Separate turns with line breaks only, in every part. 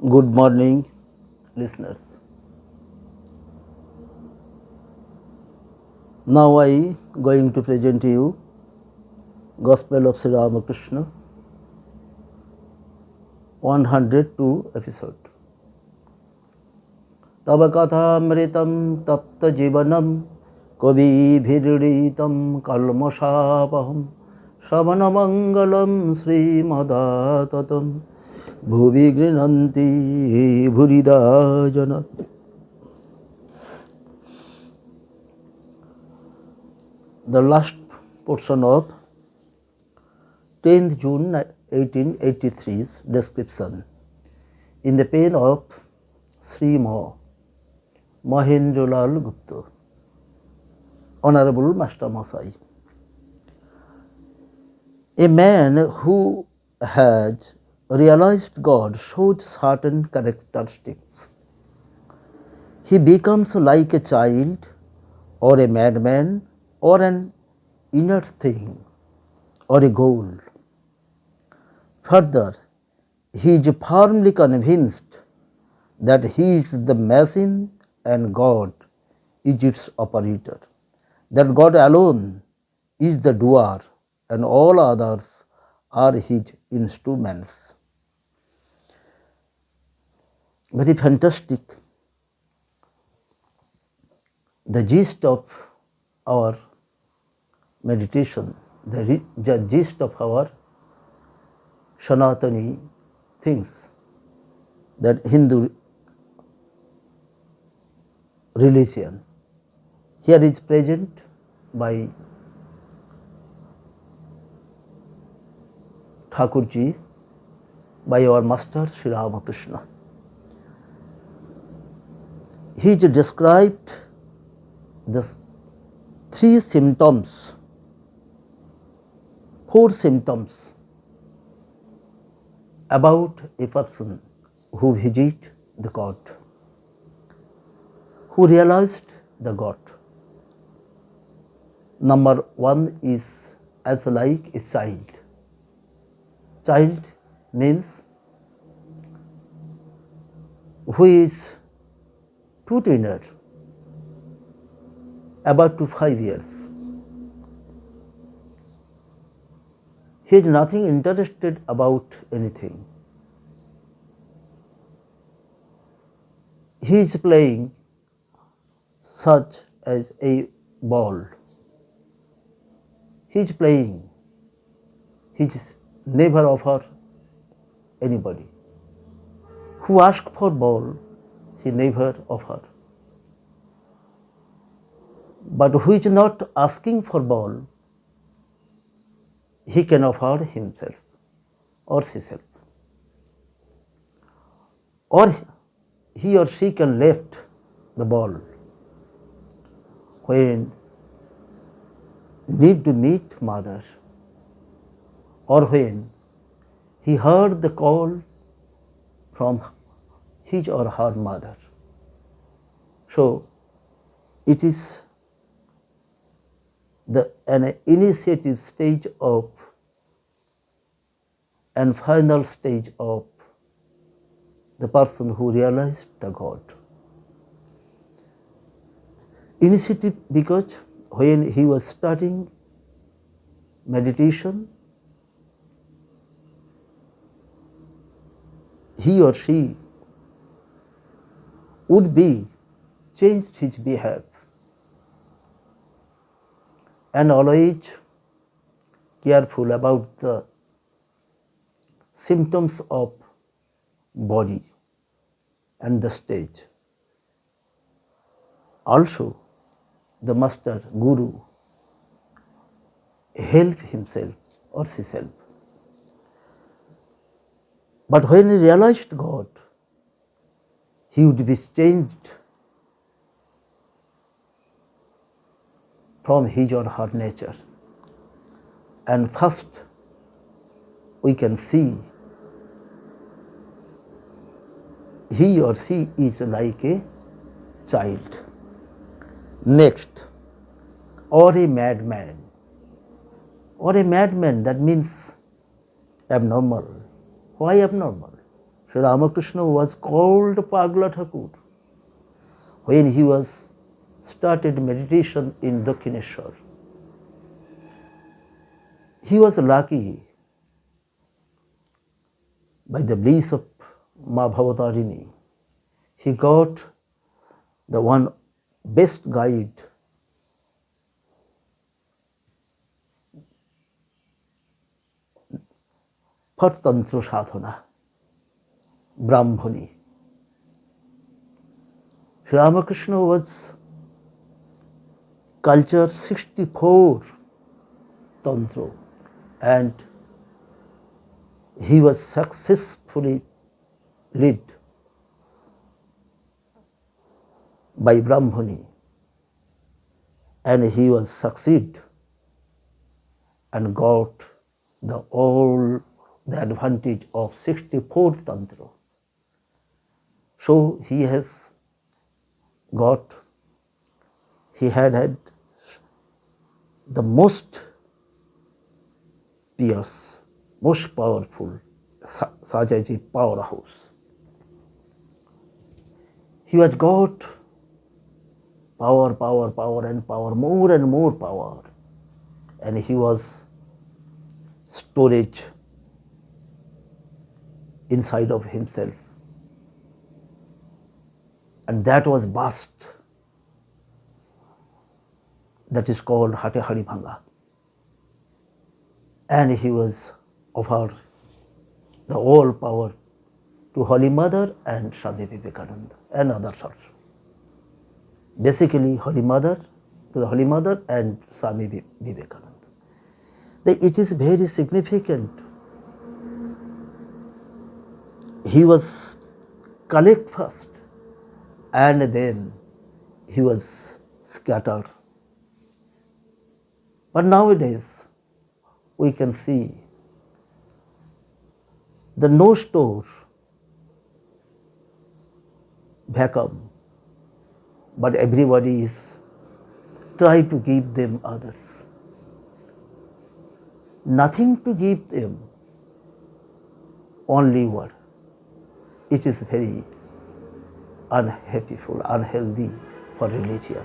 Good morning, listeners. Now I going to present to you Gospel of Sri Ramakrishna, 102 episode. तब कथामृतं तप्तजीवनं कविभिरीडितं कल्मषापहं श्रवणमङ्गलं श्रीमदाततं भुवि गृह्णन्ति भूरिदा जना. The last portion of 10th June 1883's description in the pen of Sri Mahendralal Gupta, Honorable Master Masai. A man who has realized God shows certain characteristics. He becomes like a child or a madman or an inert thing or a goal. Further, he is firmly convinced that he is the machine and God is its operator, that God alone is the doer and all others are his instruments. Very fantastic. The gist of our meditation, the gist of our Sanatani things, that Hindu religion, here is present by Thakurji, by our master Sri Ramakrishna. He described the four symptoms about a person who visited the God, who realized the God. Number one is as like a child. Child means who is too tender, about to 5 years. He is nothing interested about anything. He is playing such as a ball. He is playing. He is never offer anybody. Who ask for ball, he never offer. But who is not asking for ball, he can offer himself or herself. Or he or she can left the ball when need to meet mother, or when he heard the call from his or her mother. So it is an initiative stage of and final stage of the person who realized the God. Initiative because when he was starting meditation, he or she would be changed his behavior and always careful about the symptoms of body and the stage. Also, the master guru help himself or herself. But when he realized God, he would be changed from his or her nature. And first, we can see he or she is like a child. Next, or a madman. Or a madman, that means abnormal. Why abnormal? Sri Ramakrishna was called Pagla Thakur when he was started meditation in Dakshineshwar. He was lucky by the bliss of Ma Bhavatarini. He got the one best guide for Tantra Sadhana, Brahmani. Sri Ramakrishna was cultured 64 Tantra and he was successfully led by Brahmani and he was succeed and got all the advantage of 64th Tantra. So he had the most pious, most powerful Sajaji powerhouse. He has got power and power, more and more power. And he was storage inside of himself. And that was burst. That is called Hate Hari Bhanga. And he was offered the whole power to Holy Mother and Swami Vivekananda and others also. Basically, Holy Mother, to the Holy Mother and Swami Vivekananda. It is very significant. He was collect first and then he was scattered. But nowadays, we can see the no store vacuum, but everybody is trying to give them others. Nothing to give them, only what? It is very unhappy, unhealthy for religion.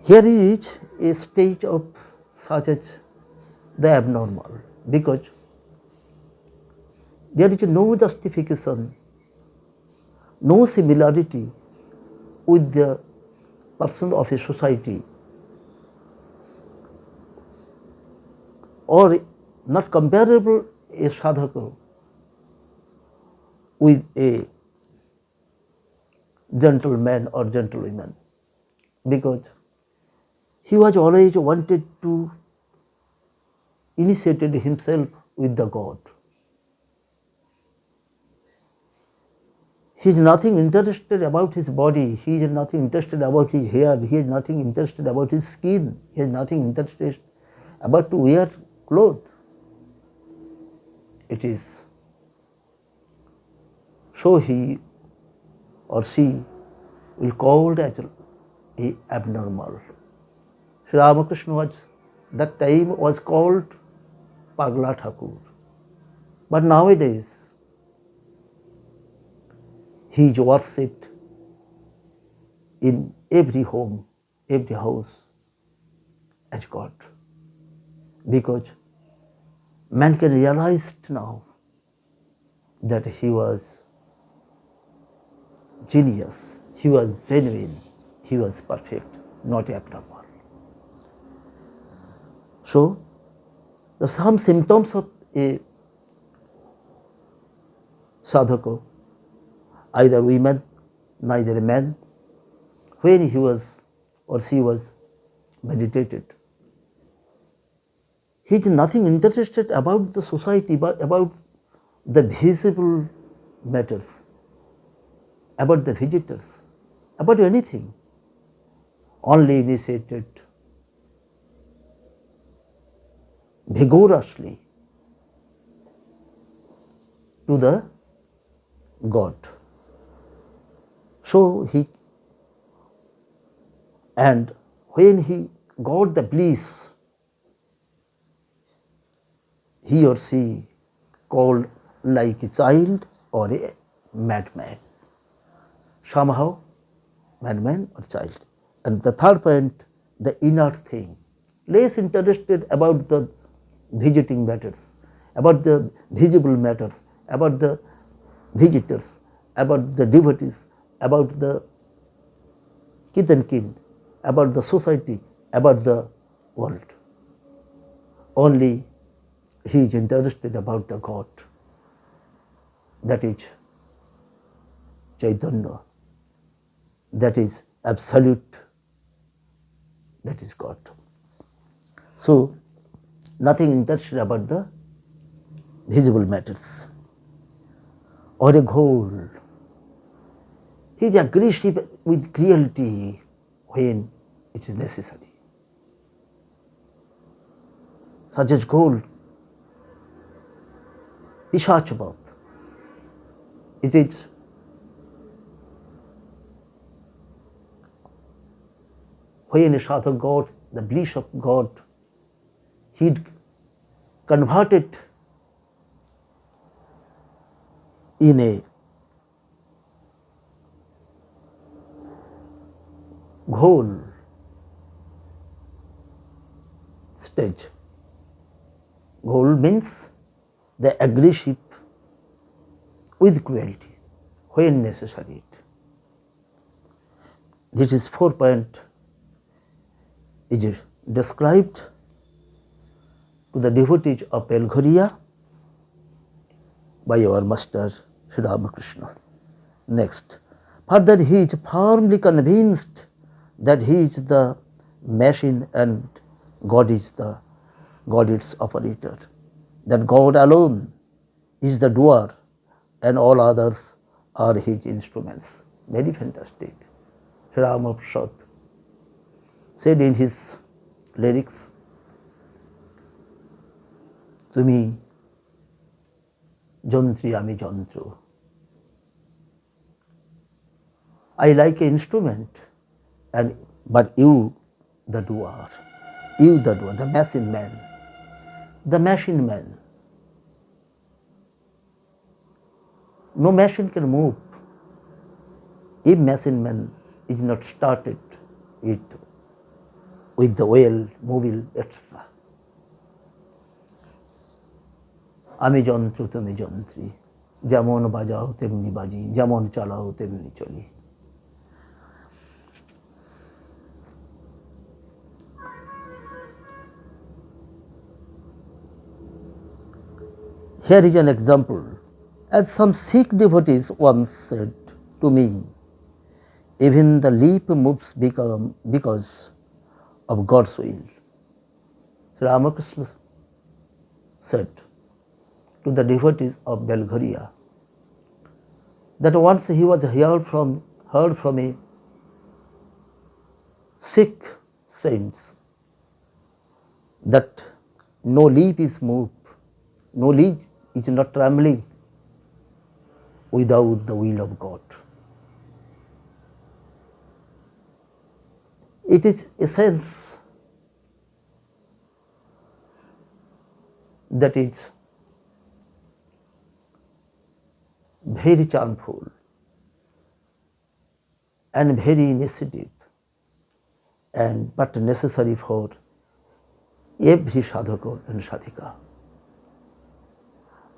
Here is a stage of such as the abnormal, because there is no justification, no similarity with the person of a society, or not comparable a sadhaka with a gentleman or gentlewoman, because he was always wanted to initiate himself with the God. He is nothing interested about his body, he is nothing interested about his hair, he is nothing interested about his skin, he is nothing interested about to wear clothes. It is so he or she will called as a abnormal. Sri Ramakrishna was that time was called Pagla Thakur. But nowadays he is worshipped in every home, every house as God. Because man can realize now that he was genius, he was genuine, he was perfect, not abnormal. So, some symptoms of a sadhaka, either women, neither a man, when he was or she was meditated, he is nothing interested about the society, but about the visible matters, about the visitors, about anything, only initiated vigorously to the God. So and when he got the bliss, he or she called like a child or a madman. Somehow, madman or child. And the third point, the inner thing, less interested about the visiting matters, about the visible matters, about the visitors, about the devotees, about the kith and kin, about the society, about the world. Only he is interested about the God, that is Chaitanya, that is absolute, that is God. So, nothing interested about the visible matters. Or a goal. He is aggressive with cruelty when it is necessary. Such as gold, Pishachavath. It is when a sadhak got the bliss of God, he converted in a whole stage. Goal means the aggressive with cruelty when necessary. This is 4 point is described to the devotees of Belgharia by our master Sri Ramakrishna. Next, further he is firmly convinced that he is the machine and God is its operator, that God alone is the doer and all others are his instruments. Very fantastic. Sri Ramakrishna said in his lyrics, Tumi Jantri Ami Jantru. I like an instrument, but you the doer, the machine man, the machine man. No machine can move if machine man is not started it with the wheel, mobile, etc. আমি যন্ত্র তুমি যন্ত্রী, যেমন বাজাও তেমনি বাজি, যেমন চালাও তেমনি চলি. Here is an example. As some Sikh devotees once said to me, even the leaf moves because of God's will. Sri Ramakrishna said to the devotees of Belgharia that once he was heard from a Sikh saints that no leaf is moved, no leaf is not trembling without the will of God. It is a sense that is very charmful and very initiative but necessary for every sadhaka and sadhika.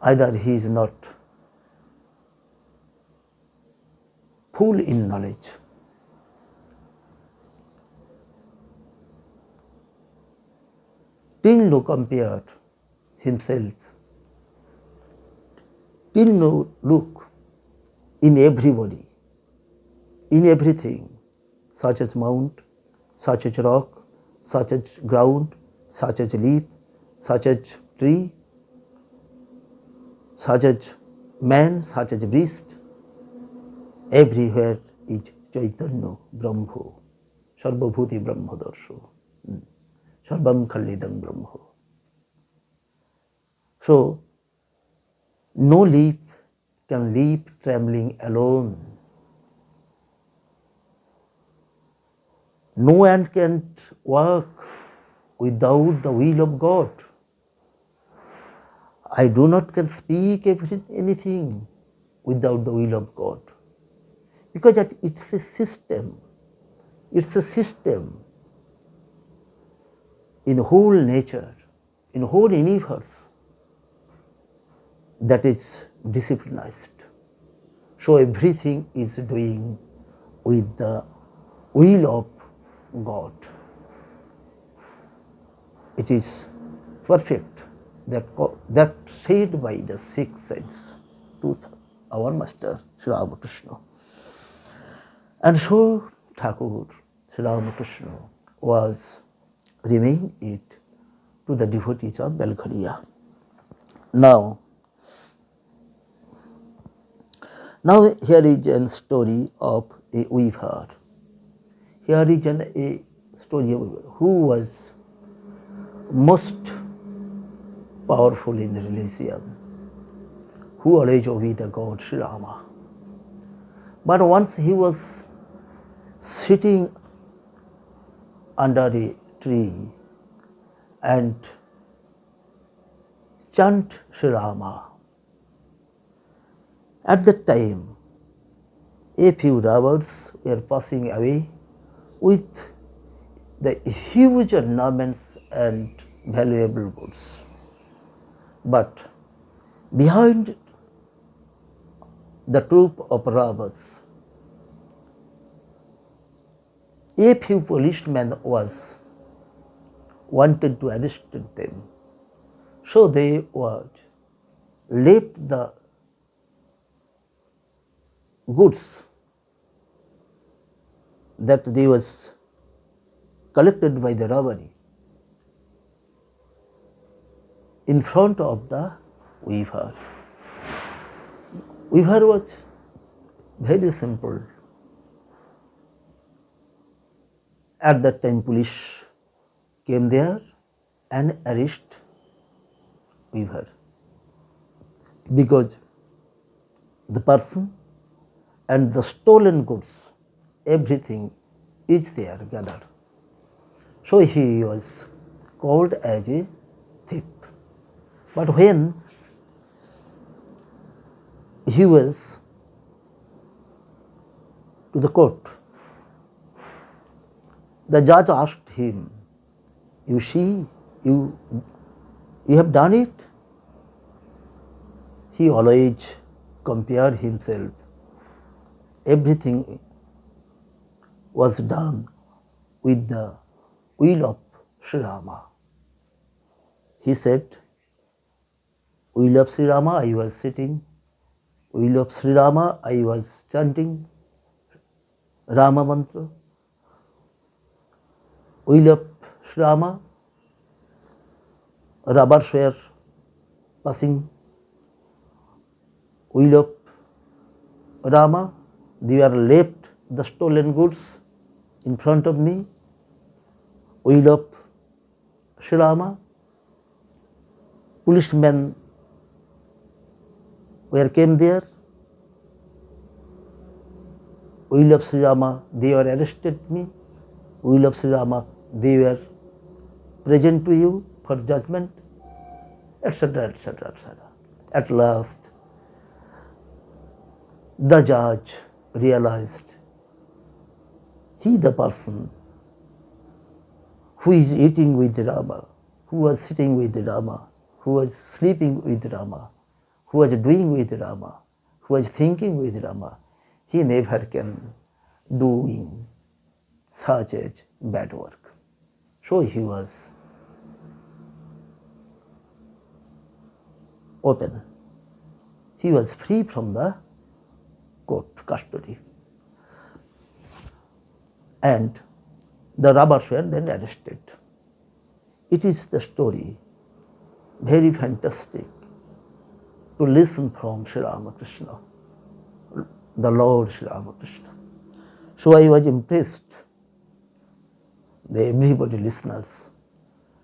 Either he is not full in knowledge, till no compared himself, till no look in everybody, in everything, such as mount, such as rock, such as ground, such as leaf, such as tree, such as man, such as beast, everywhere is Chaitanya Brahmo, Sarvabhuti Brahmadarsho, Sarvam Khallidam Brahmo. So, no leaf can leap trembling alone. No ant can work without the will of God. I do not can speak anything without the will of God. Because it's a system. It's a system in whole nature, in whole universe that is disciplinized. So everything is doing with the will of God. It is perfect, that said by the sixth sense to our master Sri Ramakrishna. And so Thakur Sri Ramakrishna was relaying it to the devotees of Belgharia. Now here is a story of a weaver. Here is a story of a weaver who was most powerful in religion, who always obeyed the God Sri Rama. But once he was sitting under a tree and chant Sri Rama. At that time, a few robbers were passing away with the huge ornaments and valuable goods. But behind the troop of robbers, a few policemen was wanted to arrest them. So they would left the goods that they was collected by the robbery in front of the weaver. Weaver was very simple. At that time police came there and arrest weaver because the person and the stolen goods, everything is there gathered. So he was called as a thief. But when he was to the court, the judge asked him, "You see, you have done it?" He always compared himself. Everything was done with the will of Sri Rama. He said, "Will of Sri Rama, I was sitting. Will of Sri Rama, I was chanting Rama mantra. Will of Sri Rama, robbers were passing. Will of Rama, they were left the stolen goods in front of me. Will of Sri Rama, policemen where came there. Will of Sri Rama, they were arrested me. Will of Sri Rama, they were present to you for judgment," etc., etc., etc. At last, the judge realized he, the person who is eating with Rama, who was sitting with Rama, who was sleeping with Rama, who was doing with Rama, who was thinking with Rama, he never can doing such a bad work. So he was open. He was free from the court custody. And the robbers were then arrested. It is the story, very fantastic, to listen from Sri Ramakrishna, the Lord Sri Ramakrishna. So I was impressed. Everybody listeners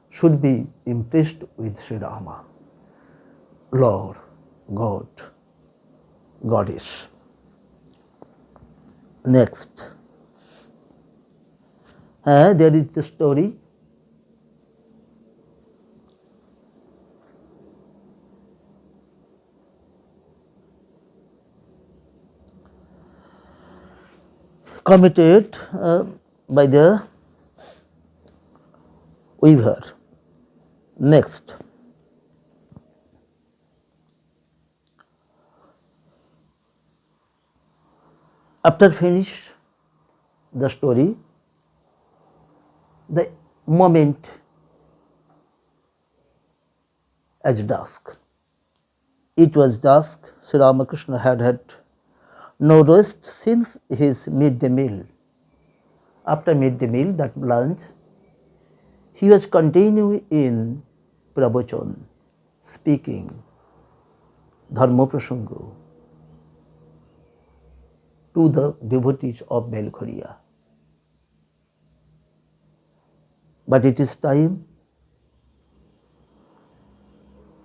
should be impressed with Sri Rama, Lord, God, Goddess. Next, there is the story. committed by the weaver. Next, after finish the story, the moment as dusk. It was dusk. Sri Ramakrishna had had no rest since his midday meal. After midday meal, that lunch, he was continuing in pravachan, speaking dharma prasango to the devotees of Belkhoria. But it is time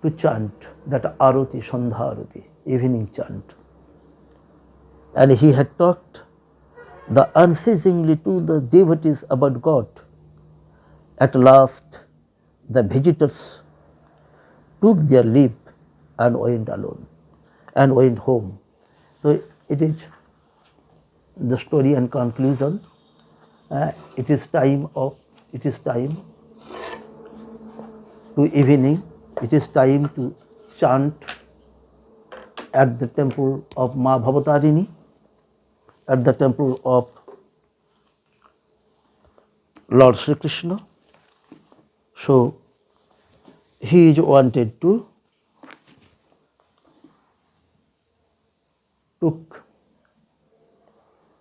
to chant that arati, sandha arati, evening chant. And he had talked the unceasingly to the devotees about God. At last, the visitors took their leave and went alone and went home. So it is the story and conclusion. It is time to evening. It is time to chant at the temple of Ma Bhavatarini, at the temple of Lord Sri Krishna. So he is wanted to took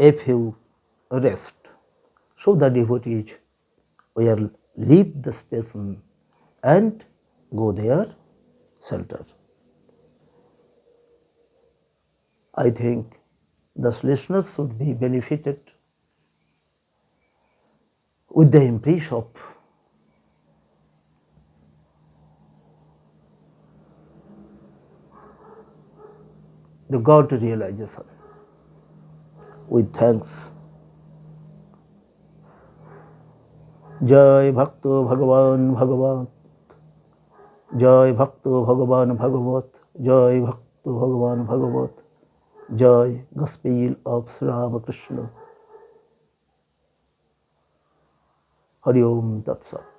a few rest. So the devotees will leave the station and go their shelter. I think the listeners should be benefited with the impression of the God realization. With thanks. Jai Bhakto Bhagavan Bhagavat. Jai Bhakto Bhagavan Bhagavat. Jai Bhakto Bhagavan Bhagavat. Jai Gospel of Sri Ramakrishna. Hari Om Tat Sat.